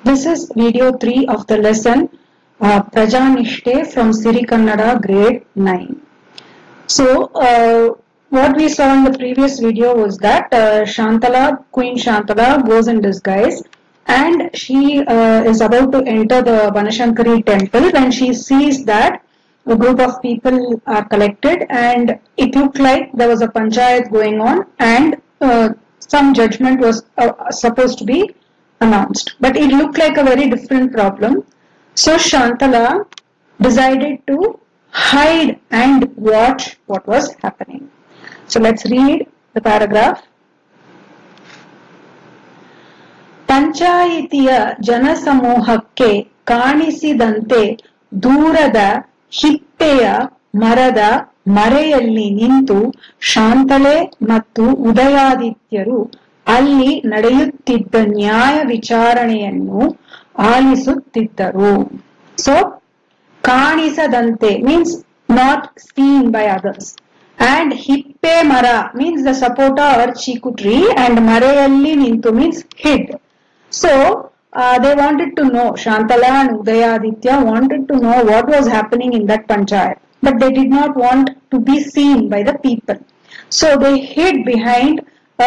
This is video 3 of the lesson Prajanishte from Siri Kannada grade 9. So, what we saw in the previous video was that Queen Shantala goes in disguise and she is about to enter the Banashankari temple when she sees that a group of people are collected and it looked like there was a panchayat going on and some judgment was supposed to be announced. But it looked like a very different problem. So Shantala decided to hide and watch what was happening. So let's read the paragraph. ಪಂಚಾಯಿತಿಯ ಜನಸಮೂಹಕ್ಕೆ ಕಾಣಿಸಿದಂತೆ ದೂರದ ಹಿಪ್ಪೆಯ ಮರದ ಮರೆಯಲ್ಲಿ ನಿಂತು ಶಾಂತಲೆ ಮತ್ತು ಉದಯಾದಿತ್ಯರು ಅಲ್ಲಿ ನಡೆಯುತ್ತಿದ್ದ ನ್ಯಾಯ ವಿಚಾರಣೆಯನ್ನು ಆಲಿಸುತ್ತಿದ್ದರು. ಸೊ ಕಾಣಿಸದಂತೆ means not seen by others, and hippe mara means the sapota or chiku tree, and mareyalli nintu means hid. So they wanted to know, Shantala and Udayaditya wanted to know what was happening in that panchayat, but they did not want to be seen by the people. So they hid behind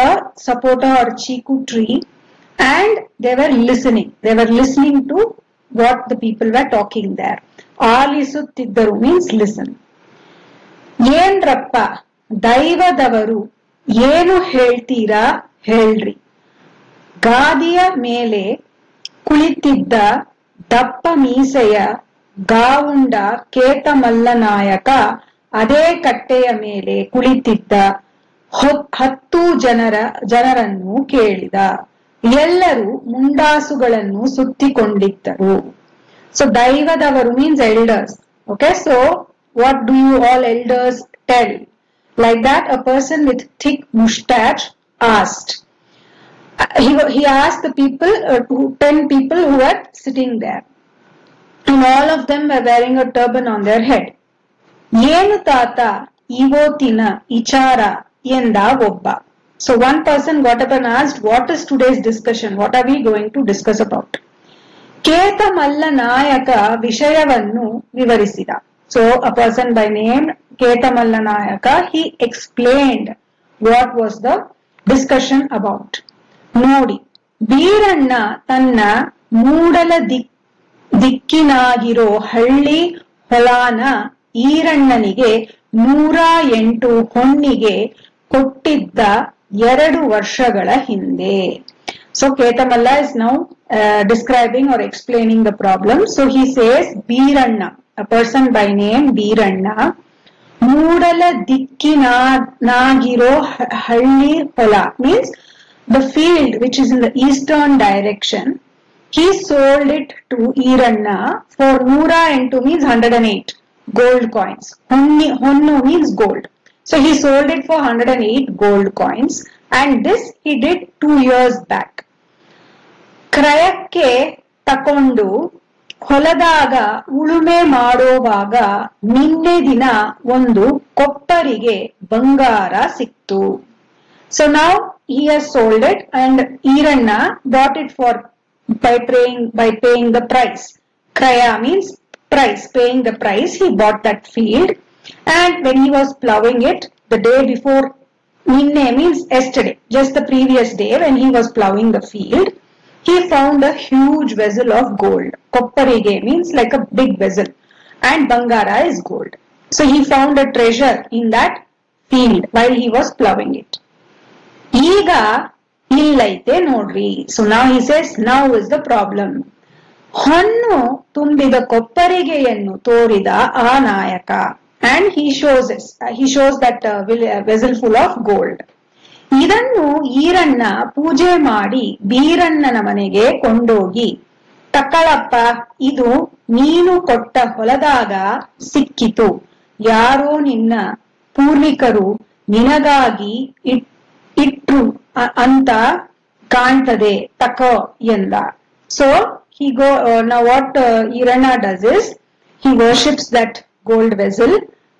a sapota or chiku tree and they were listening. They were listening to what the people were talking there. Alisutiddaru means listen. Yendrappa ದೈವದವರು ಏನು ಹೇಳ್ತೀರಾ ಹೇಳ್ರಿ. ಗಾದಿಯ ಮೇಲೆ ಕುಳಿತಿದ್ದ ದಪ್ಪ ಮೀಸೆಯ ಗಾವುಂಡ ಕೇತಮಲ್ಲನಾಯಕ ಅದೇ ಕಟ್ಟೆಯ ಮೇಲೆ ಕುಳಿತಿದ್ದ 10 ಜನರನ್ನು ಕೇಳಿದ. ಎಲ್ಲರೂ ಮುಂಡಾಸುಗಳನ್ನು ಸುತ್ತಿಕೊಂಡಿದ್ದರು. So ದೈವದವರು means elders. Okay, so what do you all elders tell? Like that, a person with thick mustache asked. He asked the people, 10 people who were sitting there, and all of them were wearing a turban on their head. ಏನು ತಾತ ಇವತ್ತಿನ ವಿಚಾರ ಎಂದ ಒಬ್ಬ. So one person got up and asked, what is today's discussion? What are we going to discuss about? ಕೇತಮಲ್ಲನಾಯಕ ವಿಷಯವನ್ನು ವಿವರಿಸಿದ. So a person by name Ketamallanaayaka, he explained what was the discussion about. ನೋಡಿ, ಬೀರಣ್ಣ ತನ್ನ ಮೂಡಲ ದಿಕ್ಕಿನಾಗಿರೋ ಹಳ್ಳಿ ಹೊಲಾನ ಈರಣ್ಣನಿಗೆ 108 ಹೊನ್ನಿಗೆ ಕೊಟ್ಟಿದ್ದ 2 ವರ್ಷಗಳ ಹಿಂದೆ. So Ketamalla is now describing or explaining the problem. So he says Bíranna, a person by name Bíranna, ಮೂಡಲ ದಿಕ್ಕಿನಾಗಿರೋ ಹಳ್ಳಿ ಹೊಲ means the field which is in the eastern direction. He sold it to Iranna for 108 means 108 gold coins. Honnu means gold. So he sold it for 108 gold coins, and this he did 2 years back. ಕ್ರಯಕ್ಕೆ ತಕೊಂಡು ಹೊಲದಾಗ ಉಳುಮೆ ಮಾಡೋವಾಗ ನಿನ್ನೆ ದಿನ ಒಂದು ಕೊಪ್ಪರಿಗೆ ಬಂಗಾರ ಸಿಕ್ತು. So now he has sold it and Iranna bought it for by paying the price. Kraya means price, paying the price. He bought that field, and when he was plowing it the day before, ninne means yesterday, just the previous day when he was plowing the field, he found a huge vessel of gold. Kopparige means like a big vessel, and Bangara is gold. So he found a treasure in that field while he was plowing it. ಈಗ ಇಲ್ಲೈತೆ ನೋಡ್ರಿ. So now he says, now is the problem. ಹೊನ್ನು ತುಂಬಿದ ಕೊಪ್ಪರಿಗೆಯನ್ನು ತೋರಿದ ಆ ನಾಯಕ, and he shows that vessel full of gold. ಇದನ್ನು ಈರಣ್ಣ ಪೂಜೆ ಮಾಡಿ ಬೀರಣ್ಣನ ಮನೆಗೆ ಕೊಂಡೋಗಿ, ತಕ್ಕಳಪ್ಪ, ಇದು ನೀನು ಕೊಟ್ಟ ಹೊಲದಾಗ ಸಿಕ್ಕಿತು, ಯಾರೋ ನಿನ್ನ ಪೂರ್ವಿಕರು ನಿನಗಾಗಿ ಇಟ್ರು ಅಂತ ಕಾಣ್ತದೆ, ತಕೋ ಎಂದ. So now what Iranna does is, he worships that gold vessel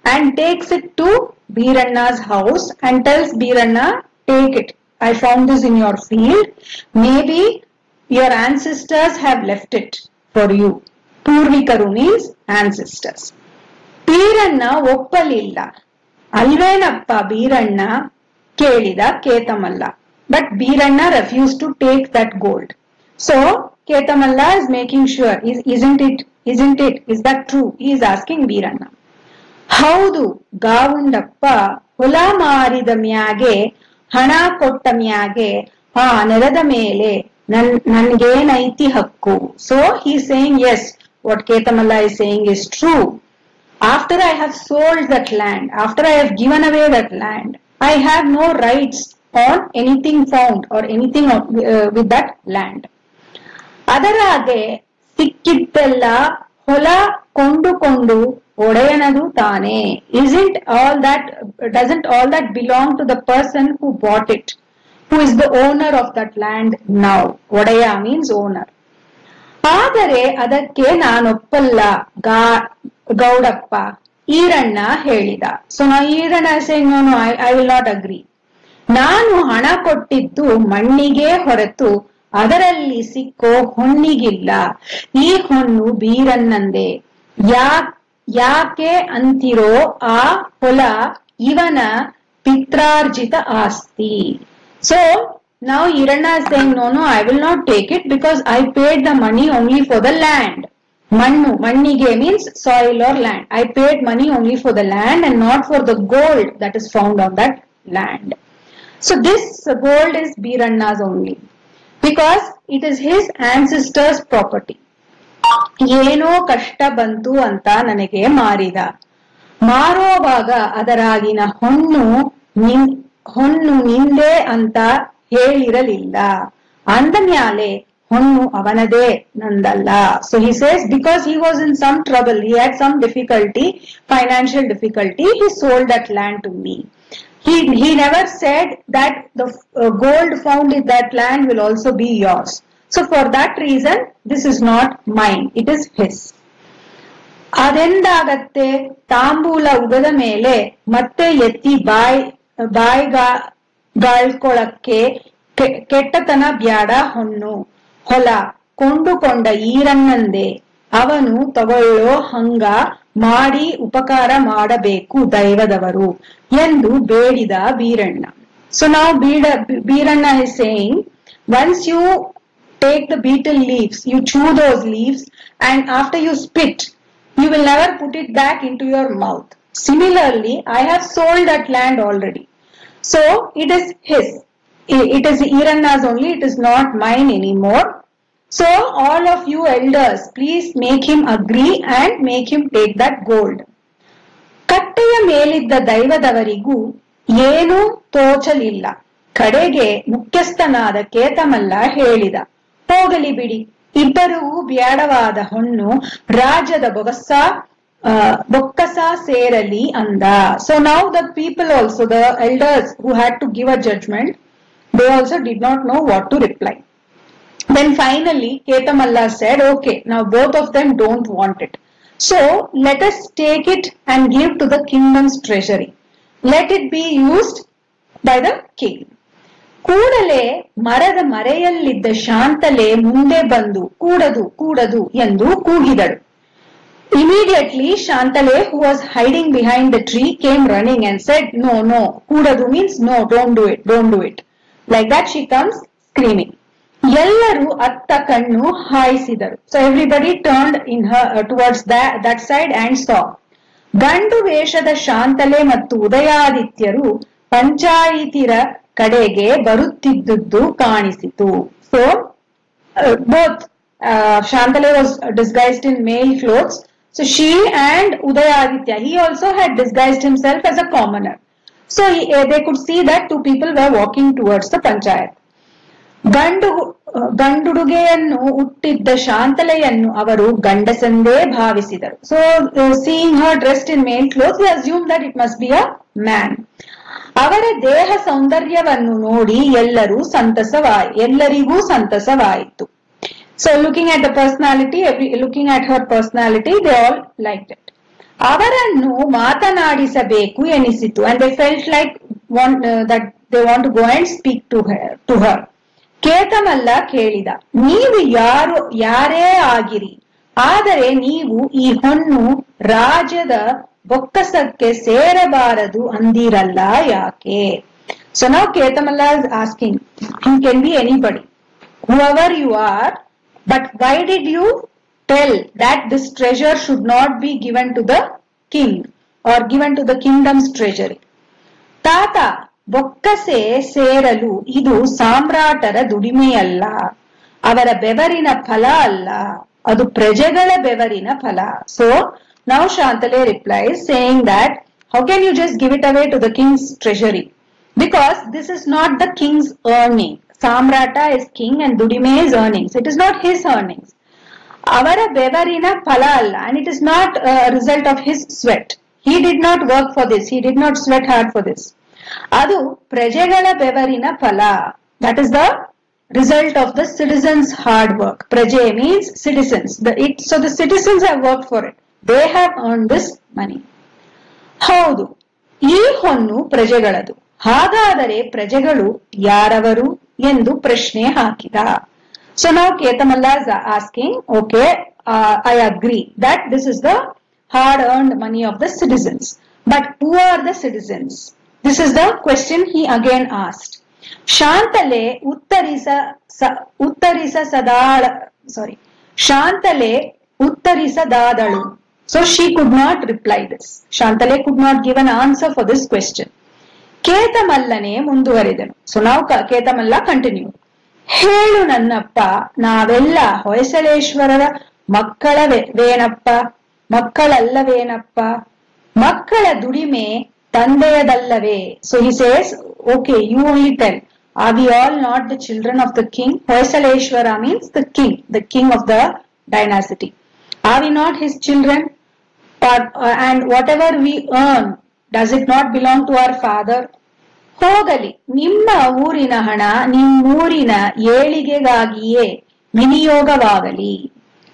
and takes it to Bíranna's house and tells Bíranna, take it, I found this in your field, maybe your ancestors have left it for you. Purvikaru means ancestors. Beeranna ಒಪ್ಪಲಿಲ್ಲ. ಅಲ್ವೇನಪ್ಪ ಬೀರಣ್ಣ ಕೇಳಿದ ಕೇತಮಲ್ಲ. But Birana refused to take that gold. So Ketamalla is making sure, isn't it? Is that true? He is asking Birana. ಹೌದು ಗಾವುಂಡಪ್ಪ, ಹೊಲ ಮಾರಿದ ಮ್ಯಾಗೆ ಹಣ ಕೊಟ್ಟ ಮ್ಯಾಗೆ ಆ ನೆಲದ ಮೇಲೆ ನನ್ಗೇನೈತಿ ಹಕ್ಕು. So he is saying yes, what Ketamalla is saying is true. After I have sold that land, after I have given away that land, I have no rights on anything found or anything with that land. ಅದರಾಗೆ ಸಿಕ್ಕಿದ್ದೆಲ್ಲ ಹೊಲ ಕೊಂಡುಕೊಂಡು ಒಡೆಯನದು ತಾನೆ. Doesn't all that belong to the person who bought it, who is the owner of that land now? ಒಡೆಯ means owner. ಆದರೆ ಅದಕ್ಕೆ ನಾನೊಪ್ಪಲ್ಲ ಗೌಡಪ್ಪ, ಈರಣ್ಣ ಹೇಳಿದ. So ನಾ Iranna saying no, I will not agree. ನಾನು ಹಣ ಕೊಟ್ಟಿದ್ದು ಮಣ್ಣಿಗೆ ಹೊರತು ಅದರಲ್ಲಿ ಸಿಕ್ಕೋ ಹೊನ್ನಿಗಿಲ್ಲ. ಈ ಹೊನ್ನು ಬೀರನ್ನಂದೆ. ಯಾಕೆ ಅಂತಿರೋ? ಆ ಹೊಲ ಇವನ ಪಿತ್ರಾರ್ಜಿತ ಆಸ್ತಿ. So now Iranna is saying no, I will not take it because I paid the money only for the land. Mannige means soil or land. I paid money only for the land and not for the gold that is found on that land. So this gold is Biranna's only because it is his ancestors' property. ಏನೋ ಕಷ್ಟ ಬಂತು ಅಂತ ನನಗೆ ಮಾರಿದ. ಮಾರೋವಾಗ ಅದರಾಗಿನ ಹೊನ್ನು ನಿಂದೆ ಅಂತ ಹೇಳಿರಲಿಲ್ಲ. ಅಂದ ಮ್ಯಾಲೆ ಹೊನ್ನು ಅವನದೇ ನಂದಲ್ಲ. So he says because he was in some trouble, he had some difficulty, financial difficulty, he sold that land to me. He never said that the gold found in that land will also be yours. So for that reason, this is not mine, it is his. ಅದೆಂದಾಗತ್ತೆ? ತಾಂಬೂಲ ಉಗದ ಮೇಲೆ ಮತ್ತೆ ಎತ್ತಿ ಬಾಯ್ಗಾಳ್ಕೊಳಕ್ಕೆ ಕೆಟ್ಟತನ ಬ್ಯಾಡ. ಹೊಲ ಕೊಂಡುಕೊಂಡ ಈರನ್ನಂದೆ. ಅವನು ತಗೊಳ್ಳೋ ಹಂಗ ಮಾಡಿ ಉಪಕಾರ ಮಾಡಬೇಕು ದೈವದವರು ಎಂದು ಬೇಡಿದ Beeranna. So now Birana is saying, once you take the betel leaves, you chew those leaves, and after you spit, you will never put it back into your mouth. Similarly, I have sold that land already. So it is his. It is Iranna's only, it is not mine anymore. So all of you elders, please make him agree and make him take that gold. ಕಟ್ಟೆಯ ಮೇಲಿದ್ದ ದೈವದವರಿಗೂ ಏನೂ ತೋಚಲಿಲ್ಲ. ಕಡೆಗೆ ಮುಖ್ಯಸ್ಥನಾದ ಕೇತಮಲ್ಲ ಹೇಳಿದ, ಹೋಗಲಿ ಬಿಡಿ, ಇಬ್ಬರಿಗೂ ಬ್ಯಾಡವಾದ ಹೊನ್ನು ರಾಜ್ಯದ ಬೊಕ್ಕಸ ಸೇರಲಿ ಅಂದ. So now the people also, the elders who had to give a judgment, they also did not know what to reply. Then finally Ketamalla said, okay, now both of them don't want it. So let us take it and give to the kingdom's treasury. Let it be used by the king. ಕೂಡಲೇ ಮರದ ಮರೆಯಲ್ಲಿದ್ದ ಶಾಂತಲೆ ಮುಂದೆ ಬಂದು ಕೂಡದು ಎಂದು ಕೂಗಿದಳು. Immediately Shantale, who was hiding behind the tree, came running and said, no, ಕೂಡದು means no, don't do it. Like that she comes screaming. ಎಲ್ಲರೂ ಅತ್ತ ಕಣ್ಣು ಹಾಯಿಸಿದರು. So everybody turned towards that side and saw. ಗಂಡು ವೇಷದ ಶಾಂತಲೆ ಮತ್ತು ಉದಯಾದಿತ್ಯರು ಪಂಚಾಯಿತಿರ ಕಡೆಗೆ ಬರುತ್ತಿದ್ದುದು ಕಾಣಿಸಿತು. So both Shantale was disguised in male clothes. So she and Udayaditya, he also had disguised himself as a commoner. So they could see that two people were walking towards the panchayat. ಗಂಡುಡುಗೆಯನ್ನು ಹುಟ್ಟಿದ್ದ ಶಾಂತಲೆಯನ್ನು ಅವರು ಗಂಡಸೆಂದೇ ಭಾವಿಸಿದರು. So seeing her dressed in male clothes, they assumed that it must be a man. ಅವರ ದೇಹ ಸೌಂದರ್ಯವನ್ನು ನೋಡಿ ಎಲ್ಲರಿಗೂ ಸಂತಸವಾಯಿತು. So looking at her personality, they all liked it. ಅವರನ್ನು ಮಾತನಾಡಿಸಬೇಕು ಎನಿಸಿತು, and they felt like that they want to go and speak to her. ಕೇತಮಲ್ಲ ಕೇಳಿದ, ನೀವು ಯಾರೇ ಆಗಿರಿ, ಆದರೆ ನೀವು ಈ ಹೊನ್ನು ರಾಜ್ಯದ ಬೊಕ್ಕಸಕ್ಕೆ ಸೇರಬಾರದು ಅಂದಿರಲ್ಲ ಯಾಕೆ? So now Ketamalla is asking, you can be anybody, whoever you are, but why did you tell that this treasure should not be given to the king or given to the kingdom's treasury? ತಾತ, ಬೊಕ್ಕಸೆ ಸೇರಲು ಇದು ಸಾಮ್ರಾಟರ ದುಡಿಮೆಯಲ್ಲ, ಅವರ ಬೆವರಿನ ಫಲ ಅಲ್ಲ, ಅದು ಪ್ರಜೆಗಳ ಬೆವರಿನ ಫಲ. So now Shantale replies saying that how can you just give it away to the king's treasury? Because this is not the king's earning. Samrata is king and Dudime is earnings. It is not his earnings. Avara bevarina phala alla, and it is not a result of his sweat. He did not work for this. He did not sweat hard for this. Adu prajegala bevarina phala. That is the result of the citizens' hard work. Praje means citizens. So the citizens have worked for it. They have earned this money. ಹೌದು, ಈ ಹೊನ್ನು ಪ್ರಜೆಗಳದು. ಹಾಗಾದರೆ ಪ್ರಜೆಗಳು ಯಾರವರು ಎಂದು ಪ್ರಶ್ನೆ ಹಾಕಿದ. So now Ketamalla is asking, okay, I agree that this is the hard earned money of the citizens. But who are the citizens? This is the question he again asked. Shantale uttarisadadalu. So she could not reply this. Shantale could not give an answer for this question. ಕೇತಮಲ್ಲನೆ ಮುಂದುವರಿದನು. So ನಾವು Ketamalla continue. ಹೇಳು ನನ್ನಪ್ಪ, ನಾವೆಲ್ಲ ಹೊಯ್ಸಳೇಶ್ವರರ ಮಕ್ಕಳಲ್ಲವೇನಪ್ಪ, ಮಕ್ಕಳ ದುಡಿಮೆ ತಂದೆಯದಲ್ಲವೇ? So he says, okay, you only tell, are we all not the children of the king? Hoysaleshwara means the king of the dynasty. Are we not his children? And whatever we earn, does it not belong to our father? ಹೋಗಲಿ, ನಿಮ್ಮ ಊರಿನ ಹಣ ನಿಮ್ಮೂರಿನ ಏಳಿಗೆಗಾಗಿಯೇ ವಿನಿಯೋಗವಾಗಲಿ.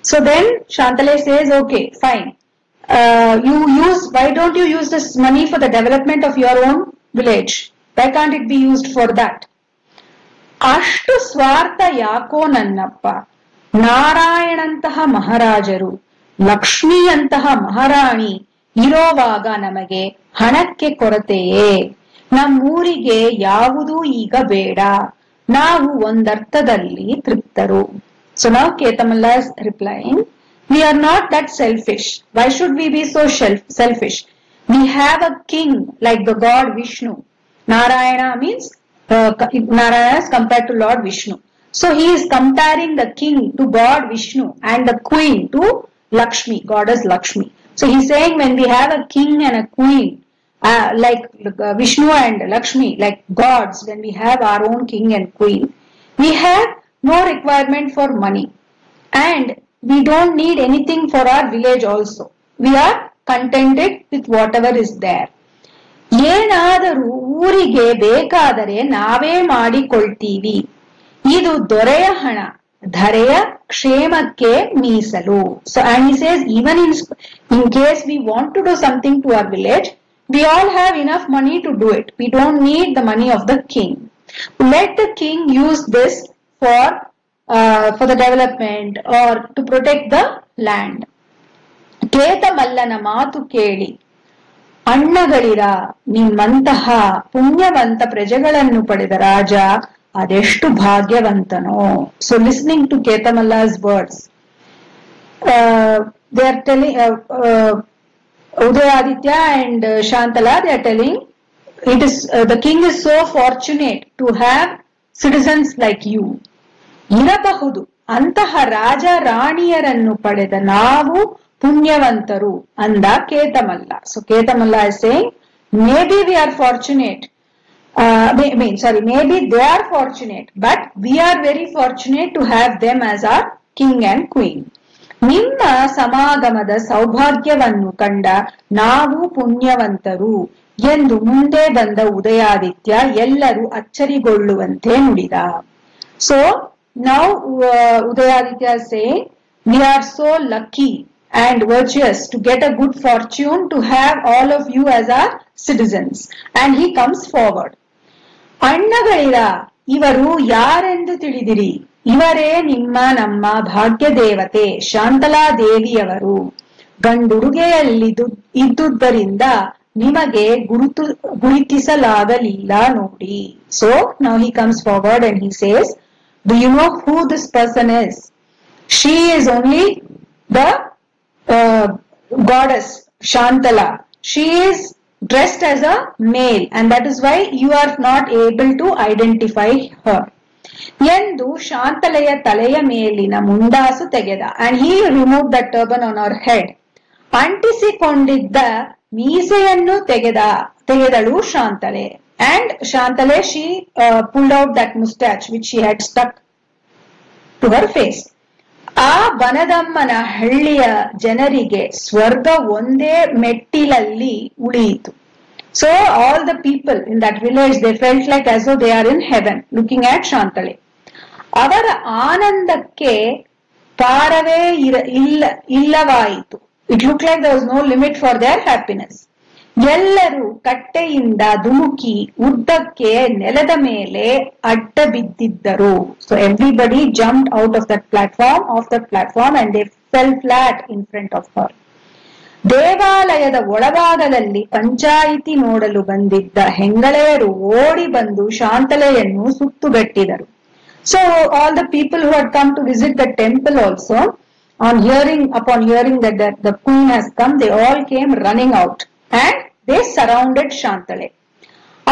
So then Shantale says, okay, fine. Why don't you use this money for the development of your own village? Why can't it be used for that? ಅಷ್ಟು ಸ್ವಾರ್ಥ ಯಾಕೋ ನನ್ನಪ್ಪ, ನಾರಾಯಣಂತಹ ಮಹಾರಾಜರು, ಲಕ್ಷ್ಮಿಯಂತಹ ಮಹಾರಾಣಿ ಇರೋವಾಗ ನಮಗೆ ಹಣಕ್ಕೆ ಕೊರತೆಯೇ? ನಮ್ಮೂರಿಗೆ ಯಾವುದೂ ಈಗ ಬೇಡ, ನಾವು ಒಂದರ್ಥದಲ್ಲಿ ತೃಪ್ತರು. So now Ketamalla is replying, we are not that selfish. Why should we be so selfish? We have a king like the god Vishnu. Narayana means Narayana is compared to Lord Vishnu. So he is comparing the king to god Vishnu and the queen to Lakshmi, goddess Lakshmi. So he's saying when we have a king and a queen, like Vishnu and Lakshmi, like gods, when we have our own king and queen, we have no requirement for money. And we don't need anything for our village also. We are contented with whatever is there. ಏನಾದರೂ ಊರಿಗೆ ಬೇಕಾದರೆ ನಾವೇ ಮಾಡಿಕೊಳ್ತೀವಿ. ಇದು ದೊರೆಯ ಹಣ, ಧರೆಯ ಕ್ಷೇಮಕ್ಕೆ ಮೀಸಲು. So and he says, even in case we want to do something to our village, we all have enough money to do it. We don't need the money of the king. Let the king use this for the development or to protect the land. ಕೇತಮಲ್ಲನ ಮಾತು ಕೇಳಿ, ಅಣ್ಣಗಳಿರ, ನಿಮ್ಮಂತಹ ಪುಣ್ಯವಂತ ಪ್ರಜೆಗಳನ್ನು ಪಡೆದ ರಾಜ ಅದೆಷ್ಟು ಭಾಗ್ಯವಂತನೋ. So listening to Ketamalla's words, they are telling Udayaditya and Shantala, they are telling, it is the king is so fortunate to have citizens like you. ಇರಬಹುದು, ಅಂತಹ ರಾಜ ರಾಣಿಯರನ್ನು ಪಡೆದ ನಾವು ಪುಣ್ಯವಂತರು ಅಂದ ಕೇತಮಲ್ಲ. So Ketamalla is saying, maybe we are fortunate. Maybe they are fortunate, but we are very fortunate to have them as our king and queen. ನಿಮ್ಮ ಸಮಾಗಮದ ಸೌಭಾಗ್ಯವನ್ನು ಕಂಡ ನಾವು ಪುಣ್ಯವಂತರು ಎಂದು ಮುಂದೆ ಬಂದ ಉದಯಾದಿತ್ಯ ಎಲ್ಲರೂ ಅಚ್ಚರಿಗೊಳ್ಳುವಂತೆ ನುಡಿದ. So now Udayaditya is saying, we are so lucky and virtuous to get a good fortune to have all of you as our citizens. And he comes forward. ಅಣ್ಣಗಳಿರ, ಇವರು ಯಾರೆಂದು ತಿಳಿದಿರಿ? ಇವರೇ ನಮ್ಮ ಭಾಗ್ಯ ದೇವತೆ ಶಾಂತಲಾ ದೇವಿಯವರು. ಗಂಡುಡುಗೆಯಲ್ಲಿ ಇದ್ದುದರಿಂದ ನಿಮಗೆ ಗುರುತಿಸಲಾಗಲಿಲ್ಲ ನೋಡಿ. So now he comes forward and he says, do you know who this person is? She is only the goddess Shantala. She is dressed as a male and that is why you are not able to identify her. ಎಂದು ಶಾಂತಲೆಯ ತಲೆಯ ಮೇಲಿನ ಮುಂಡಾಸು ತೆಗೆದ. And he removed the turban on her head. ಅಂಟಿಸಿಕೊಂಡಿದ್ದ ಮೀಸೆಯನ್ನು ತೆಗೆದಳು Shantala. And Shantale, she pulled out that mustache which she had stuck to her face. ಆ ಬನದಮ್ಮನ ಹಳ್ಳಿಯ ಜನರಿಗೆ ಸ್ವರ್ಗ ಒಂದೇ ಮೆಟ್ಟಿಲಲ್ಲಿ ಉಳಿಯಿತು. So all the people in that village, they felt like as though they are in heaven looking at Shantale. ಅವರ ಆನಂದಕ್ಕೆ ಪಾರವೇ ಇಲ್ಲವಾಯಿತು. It looked like there was no limit for their happiness. ಎಲ್ಲರೂ ಕಟ್ಟೆಯಿಂದ ಧುಮುಕಿ ಉದ್ದಕ್ಕೆ ನೆಲದ ಮೇಲೆ ಅಡ್ಡ ಬಿದ್ದಿದ್ದರು. So everybody jumped out of that platform and they fell flat in front of her. ದೇವಾಲಯದ ಒಳಭಾಗದಲ್ಲಿ ಪಂಚಾಯಿತಿ ನೋಡಲು ಬಂದಿದ್ದ ಹೆಂಗಳೆಯರು ಓಡಿ ಬಂದು ಶಾಂತಲೆಯನ್ನು ಸುತ್ತುಗಟ್ಟಿದರು. So all the people who had come to visit the temple also, upon hearing that the queen has come, they all came running out and they surrounded Shantale.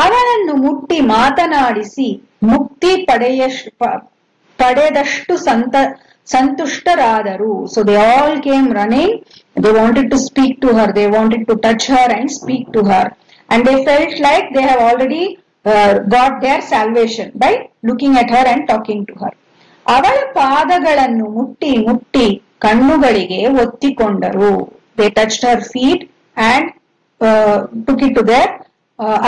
ಅವನನ್ನು ಮುಟ್ಟಿ ಮಾತನಾಡಿಸಿ ಮುಕ್ತಿ ಪಡೆದಷ್ಟು ಸಂತುಷ್ಟರಾದರು. So they all came running. They wanted to speak to her. They wanted to touch her and speak to her. And they felt like they have already got their salvation by looking at her and talking to her. ಅವಳ ಪಾದಗಳನ್ನು ಮುಟ್ಟಿ ಕಣ್ಣುಗಳಿಗೆ ಒತ್ತಿಕೊಂಡರು. They touched her feet and took it to their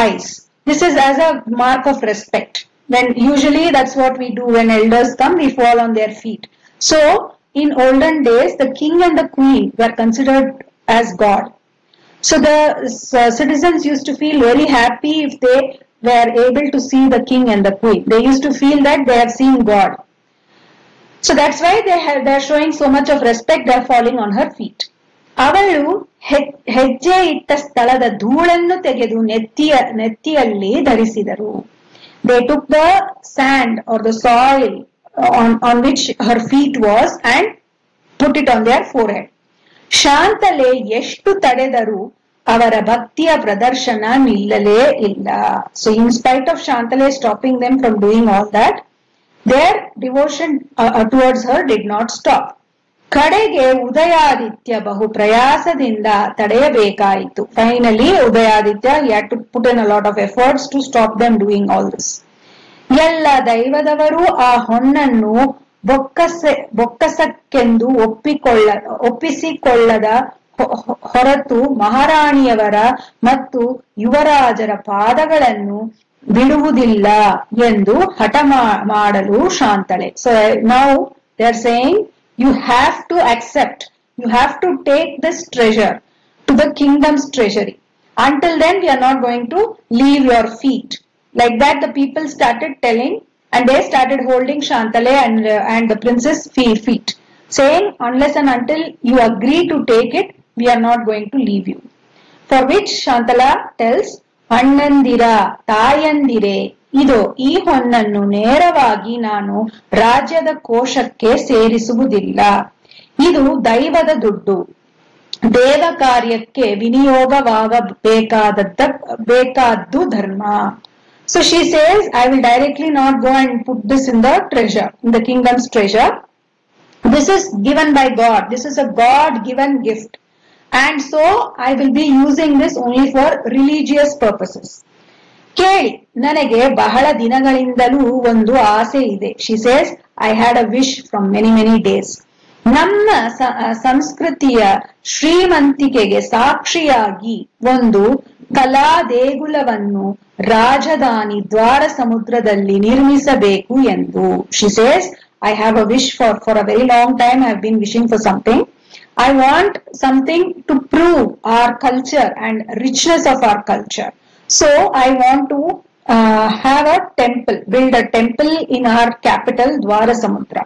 eyes. This is as a mark of respect. When usually that's what we do when elders come, we fall on their feet. So in olden days, the king and the queen were considered as God. So the citizens used to feel very happy if they were able to see the king and the queen. They used to feel that they have seen God. So that's why they are showing so much of respect. They are falling on her feet. ಅವಳು ಹೆಜ್ಜೆ ಇಟ್ಟ ಸ್ಥಳದ ಧೂಳನ್ನು ತೆಗೆದು ನೆತ್ತಿಯಲ್ಲಿ ಧರಿಸಿದರು. They took the sand or the soil on which her feet was and put it on their forehead. Shantala ಎಷ್ಟು ತಡೆದರು ಅವರ ಭಕ್ತಿಯ ಪ್ರದರ್ಶನ ನಿಲ್ಲಲೇ ಇಲ್ಲ. So in spite of Shantale stopping them from doing all that, their devotion towards her did not stop. ಕಡೆಗೆ ಉದಯಾದಿತ್ಯ ಬಹು ಪ್ರಯಾಸದಿಂದ ತಡೆಯಬೇಕಾಯಿತು. Finally, Udayaditya, he had to put in a lot of efforts to stop them doing all this. ಎಲ್ಲ ದೈವದವರು ಆ ಹೊನ್ನನ್ನು ಬೊಕ್ಕಸಕ್ಕೆಂದು ಒಪ್ಪಿಸಿಕೊಳ್ಳದ ಹೊರತು ಮಹಾರಾಣಿಯವರ ಮತ್ತು ಯುವರಾಜರ ಪಾದಗಳನ್ನು ಬಿಡುವುದಿಲ್ಲ ಎಂದು ಹಠ ಮಾಡಲು ಶಾಂತಳೆ. So now they are saying, you have to accept, you have to take this treasure to the kingdom's treasury. Until then, we are not going to leave your feet. Like that, the people started telling, and they started holding Shantale and the princess feet, saying, unless and until you agree to take it, we are not going to leave you. For which Shantala tells, ಅಣ್ಣಂದಿರ ತಾಯಂದಿರೆ, ಇದು ಈ ಹೊನ್ನನ್ನು ನೇರವಾಗಿ ನಾನು ರಾಜ್ಯದ ಕೋಶಕ್ಕೆ ಸೇರಿಸುವುದಿಲ್ಲ. ಇದು ದೈವದ ದುಡ್ಡು. ದೇವ ಕಾರ್ಯಕ್ಕೆ ವಿನಿಯೋಗವಾಗಬೇಕಾದದ್ದು ಧರ್ಮ. So she says, I will directly not go and put this in the treasure, in the kingdom's treasure. This is given by God. This is a God-given gift. And so I will be using this only for religious purposes. ಕೇಳಿ, ನನಗೆ ಬಹಳ ದಿನಗಳಿಂದಲೂ ಒಂದು ಆಸೆ ಇದೆ. She says, I had a wish from many days. ನಮ್ಮ ಸಂಸ್ಕೃತಿಯ ಶ್ರೀಮಂತಿಕೆಗೆ ಸಾಕ್ಷಿಯಾಗಿ ಒಂದು ಕಲಾ ದೇಗುಲವನ್ನು ರಾಜಧಾನಿ ದ್ವಾರ ಸಮುದ್ರದಲ್ಲಿ ನಿರ್ಮಿಸಬೇಕು ಎಂದು. She says, I have a wish for a very long time. I have been wishing for something. I want something to prove our culture and richness of our culture. So I want to have a temple, build a temple in our capital Dwarasamudra.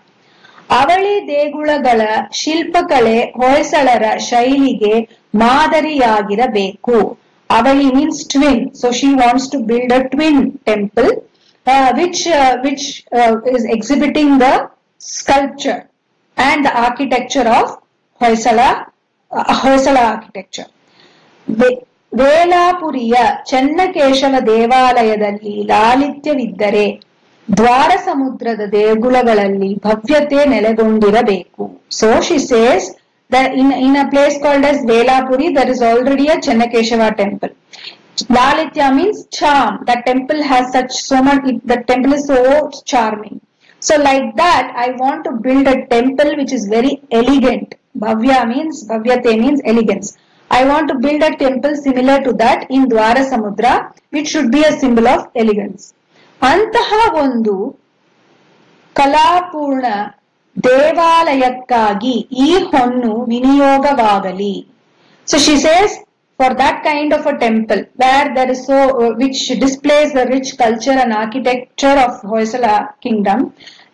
ಅವಳಿ ದೇಗುಲಗಳ ಶಿಲ್ಪಕಲೆ ಹೊಯ್ಸಳರ ಶೈಲಿಗೆ ಮಾದರಿಯಾಗಿರಬೇಕು. ಅವಳಿ means twin, so she wants to build a twin temple which is exhibiting the sculpture and the architecture of Hoysala architecture. ವೇಲಾಪುರಿಯ Chennakeshava ದೇವಾಲಯದಲ್ಲಿ ಲಾಲಿತ್ಯವಿದ್ದರೆ ದ್ವಾರ ಸಮುದ್ರದ ದೇಗುಲಗಳಲ್ಲಿ ಭವ್ಯತೆ ನೆಲೆಗೊಂಡಿರಬೇಕು. So she says that in a place called as Velapuri there is already a Chennakeshava temple. Lalitya means charm. That temple has so much, the temple is so charming. So like that I want to build a temple which is very elegant. Bhavyate means elegance. I want to build a temple similar to that in Dwara Samudra, which should be a symbol of elegance. ಅಂತಹ ಒಂದು ಕಲಾಪೂರ್ಣ ದೇವಾಲಯಕ್ಕಾಗಿ ಈ ಹೊನ್ನು ವಿನಿಯೋಗವಾಗಲಿ. So she says, for that kind of a temple where there is which displays the rich culture and architecture of Hoysala kingdom,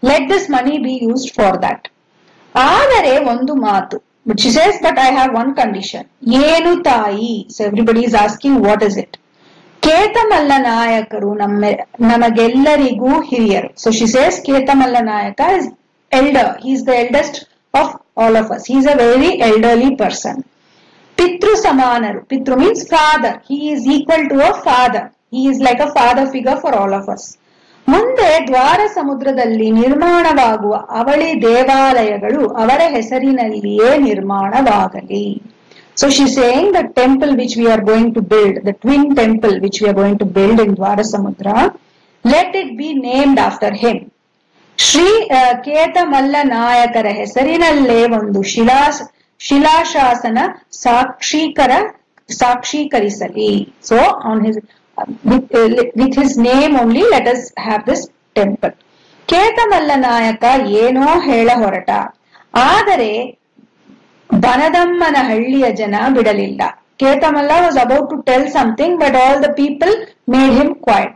let this money be used for that. ಆದರೆ ಒಂದು ಮಾತು, but she says, but I have one condition. ಏನು ತಾಯಿ? So everybody is asking, what is it? ಕೇತಮಲ್ಲ ನಾಯಕರು ನಮಗೆಲ್ಲರಿಗೂ ಹಿರಿಯರು. So she says Ketamalla Nayaka is elder. He is the eldest of all of us. He is a very elderly person. Pitru Samanaru. Pitru means father. He is equal to a father. He is like a father figure for all of us. ಮುಂದೆ ದ್ವಾರ ಸಮುದ್ರದಲ್ಲಿ ನಿರ್ಮಾಣವಾಗುವ ಅವಳಿ ದೇವಾಲಯಗಳು ಅವರ ಹೆಸರಿನಲ್ಲಿಯೇ ನಿರ್ಮಾಣವಾಗಲಿ. So she's saying the temple which we are going to build, the twin temple which we are going to build in Dwarasamudra, let it be named after him. Shri Ketamalla Nayakara ಹೆಸರಿನಲ್ಲೇ ಒಂದು ಶಿಲಾಶಾಸನ ಸಾಕ್ಷೀಕರಿಸಲಿ. So on his with his name only let us have this temple. ಕೇತಮಲ್ಲ ನಾಯಕ ಏನೋ ಹೇಳ ಹೊರಟ, ಆದರೆ ಬನದಮ್ಮನ ಹಳ್ಳಿಯ ಜನ ಬಿಡಲಿಲ್ಲ. Ketamalla was about to tell something, but all the people made him quiet.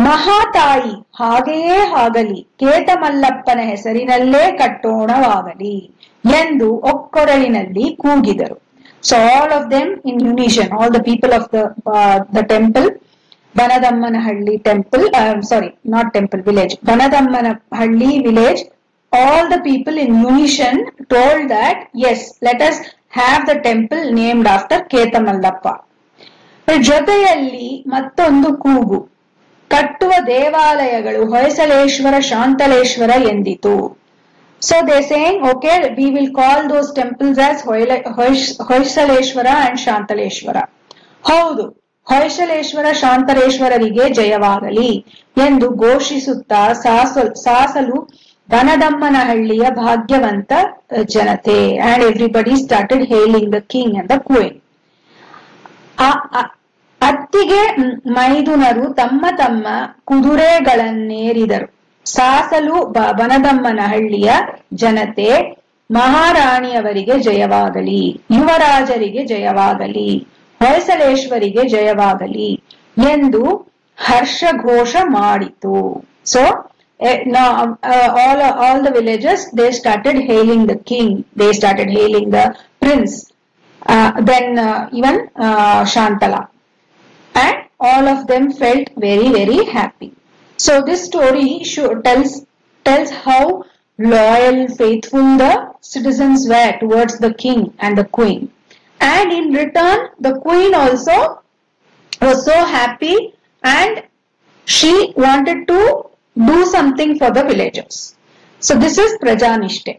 ಮಹಾತಾಯಿ ಹಾಗೆಯೇ ಆಗಲಿ, ಕೇತಮಲ್ಲಪ್ಪನ ಹೆಸರಿನಲ್ಲೇ ಕಟ್ಟೋಣವಾಗಲಿ ಎಂದು ಒಕ್ಕೊರಳಿನಲ್ಲಿ ಕೂಗಿದರು. So all of them in unison, all the people of the temple, Banadammanahalli temple, not temple, village, Banadammanahalli village, all the people in unison told that, yes, let us have the temple named after Ketamallappa. ಜೊತೆಯಲ್ಲಿ ಮತ್ತೊಂದು ಕೂಗು, ಕಟ್ಟುವ ದೇವಾಲಯಗಳು Hoysaleshwara Shantaleshwara ಎಂದಿತು. So they're saying, okay, we will call those temples as Hoysaleshwara and Shantaleshwara. ಹೌದು, ಹೊಯ್ಸಳೇಶ್ವರ ಶಾಂತಲೇಶ್ವರರಿಗೆ ಜಯವಾಗಲಿ ಎಂದು ಘೋಷಿಸುತ್ತಾ ಸಾಸಲು ಬನದಮ್ಮನಹಳ್ಳಿಯ ಭಾಗ್ಯವಂತ ಜನತೆ. And everybody started hailing the king and the queen. ಅತ್ತಿಗೆ ಮೈದುನರು ತಮ್ಮ ತಮ್ಮ ಕುದುರೆಗಳನ್ನೇರಿದರು. ಸಾಸಲು ಬನದಮ್ಮನಹಳ್ಳಿಯ ಜನತೆ ಮಹಾರಾಣಿಯವರಿಗೆ ಜಯವಾಗಲಿ, ಯುವರಾಜರಿಗೆ ಜಯವಾಗಲಿ, ಹೊಯ್ಸಳೇಶ್ವರಿಗೆ ಜಯವಾಗಲಿ ಎಂದು ಹರ್ಷಘೋಷ ಮಾಡಿತು. So now all the villagers, they started hailing the king, they started hailing the prince, then even Shantala, and all of them felt very, very happy. So this story tells how loyal, faithful the citizens were towards the king and the queen. And in return, the queen also was so happy and she wanted to do something for the villagers. So this is Prajanishte.